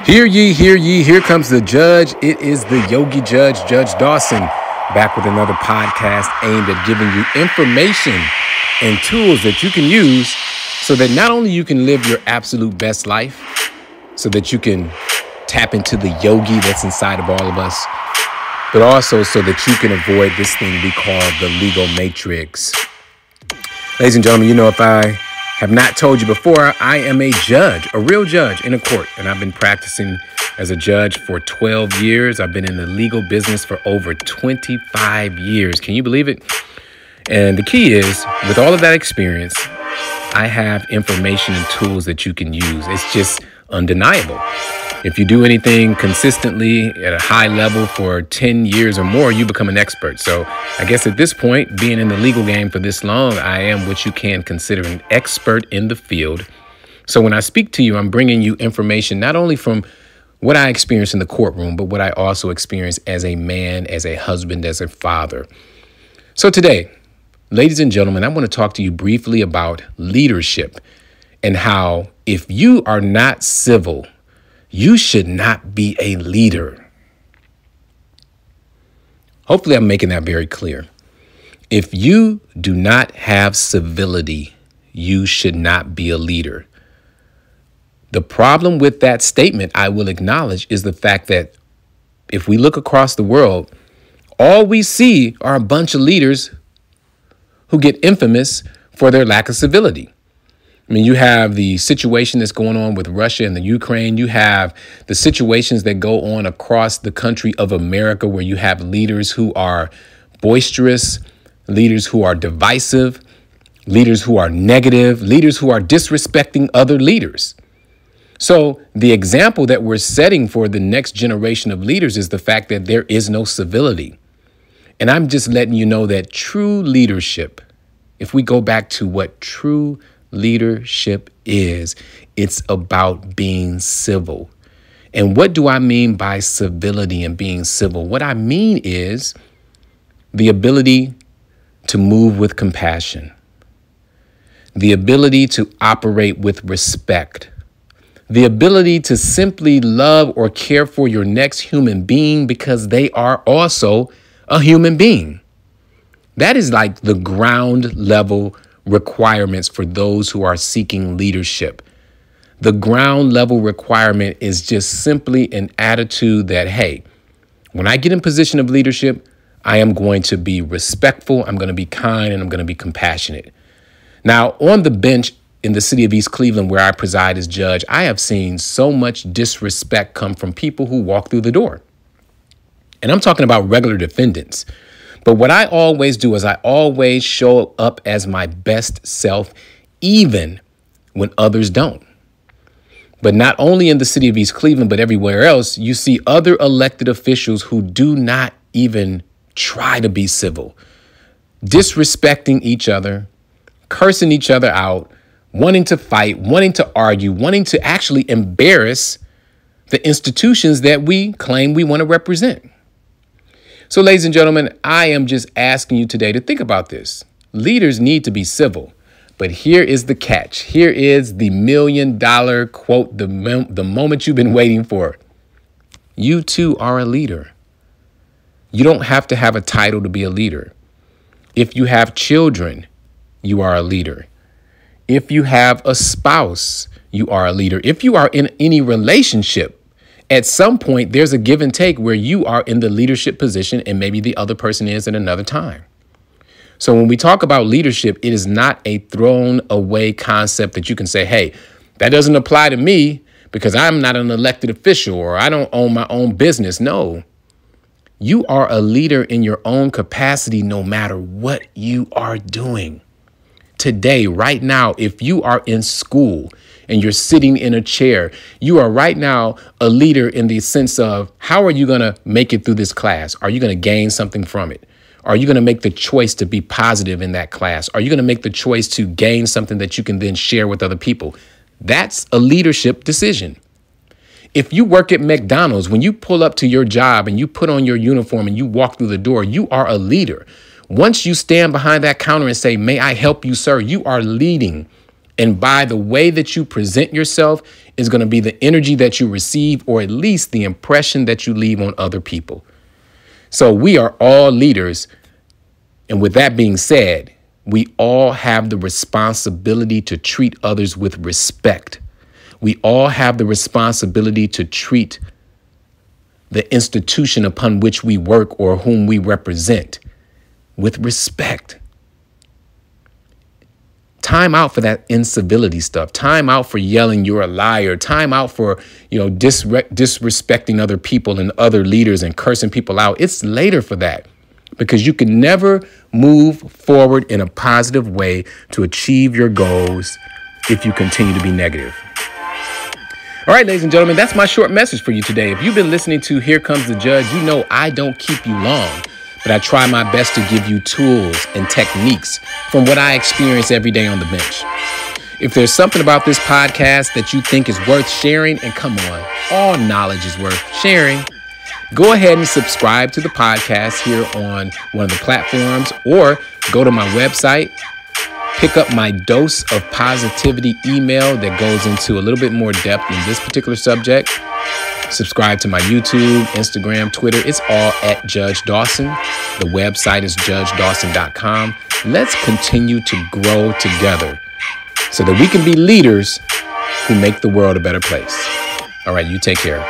Hear ye, here comes the judge. It is the Yogi Judge, Judge Dawson, back with another podcast aimed at giving you information and tools that you can use so that not only you can live your absolute best life, so that you can tap into the yogi that's inside of all of us, but also so that you can avoid this thing we call the legal matrix. Ladies and gentlemen, if I have not told you before, I am a judge, a real judge in a court, and I've been practicing as a judge for 12 years. I've been in the legal business for over 25 years. Can you believe it? And the key is, with all of that experience, I have information and tools that you can use. It's just undeniable. If you do anything consistently at a high level for 10 years or more, you become an expert. So I guess at this point, being in the legal game for this long, I am what you can consider an expert in the field. So when I speak to you, I'm bringing you information not only from what I experienced in the courtroom, but what I also experienced as a man, as a husband, as a father. So today, ladies and gentlemen, I want to talk to you briefly about leadership and how if you are not civil, you should not be a leader. Hopefully, I'm making that very clear. If you do not have civility, you should not be a leader. The problem with that statement, I will acknowledge, is the fact that if we look across the world, all we see are a bunch of leaders who get infamous for their lack of civility. I mean, you have the situation that's going on with Russia and the Ukraine. You have the situations that go on across the country of America where you have leaders who are boisterous, leaders who are divisive, leaders who are negative, leaders who are disrespecting other leaders. So the example that we're setting for the next generation of leaders is the fact that there is no civility. And I'm just letting you know that true leadership, if we go back to what true leadership is, it's about being civil. And what do I mean by civility and being civil? What I mean is the ability to move with compassion, the ability to operate with respect, the ability to simply love or care for your next human being because they are also a human being. That is like the ground level requirements for those who are seeking leadership. The ground level requirement is just simply an attitude that, hey, when I get in position of leadership, I am going to be respectful, I'm going to be kind, and I'm going to be compassionate. Now, on the bench in the city of East Cleveland, where I preside as judge, I have seen so much disrespect come from people who walk through the door. And I'm talking about regular defendants. But what I always do is I always show up as my best self, even when others don't. But not only in the city of East Cleveland, but everywhere else, you see other elected officials who do not even try to be civil, disrespecting each other, cursing each other out, wanting to fight, wanting to argue, wanting to actually embarrass the institutions that we claim we want to represent. So, ladies and gentlemen, I am just asking you today to think about this. Leaders need to be civil, but here is the catch. Here is the $1 million quote, the moment you've been waiting for. You too are a leader. You don't have to have a title to be a leader. If you have children, you are a leader. If you have a spouse, you are a leader. If you are in any relationship, at some point, there's a give and take where you are in the leadership position and maybe the other person is at another time. So when we talk about leadership, it is not a thrown away concept that you can say, hey, that doesn't apply to me because I'm not an elected official or I don't own my own business. No, you are a leader in your own capacity, no matter what you are doing. Today, right now, if you are in school and you're sitting in a chair, you are right now a leader in the sense of how are you going to make it through this class? Are you going to gain something from it? Are you going to make the choice to be positive in that class? Are you going to make the choice to gain something that you can then share with other people? That's a leadership decision. If you work at McDonald's, when you pull up to your job and you put on your uniform and you walk through the door, you are a leader. Once you stand behind that counter and say, may I help you, sir, you are leading. And by the way that you present yourself is going to be the energy that you receive, or at least the impression that you leave on other people. So we are all leaders. And with that being said, we all have the responsibility to treat others with respect. We all have the responsibility to treat the institution upon which we work or whom we represent with respect. Time out for that incivility stuff. Time out for yelling you're a liar. Time out for, disrespecting other people and other leaders and cursing people out. It's later for that, because you can never move forward in a positive way to achieve your goals if you continue to be negative. All right, ladies and gentlemen, that's my short message for you today. If you've been listening to Here Comes the Judge, you know I don't keep you long, but I try my best to give you tools and techniques from what I experience every day on the bench. If there's something about this podcast that you think is worth sharing, and come on, all knowledge is worth sharing, go ahead and subscribe to the podcast here on one of the platforms, or go to my website, pick up my dose of positivity email that goes into a little bit more depth in this particular subject. Subscribe to my YouTube, Instagram, Twitter. It's all at Judge Dawson. The website is judgedawson.com. Let's continue to grow together so that we can be leaders who make the world a better place. All right, you take care.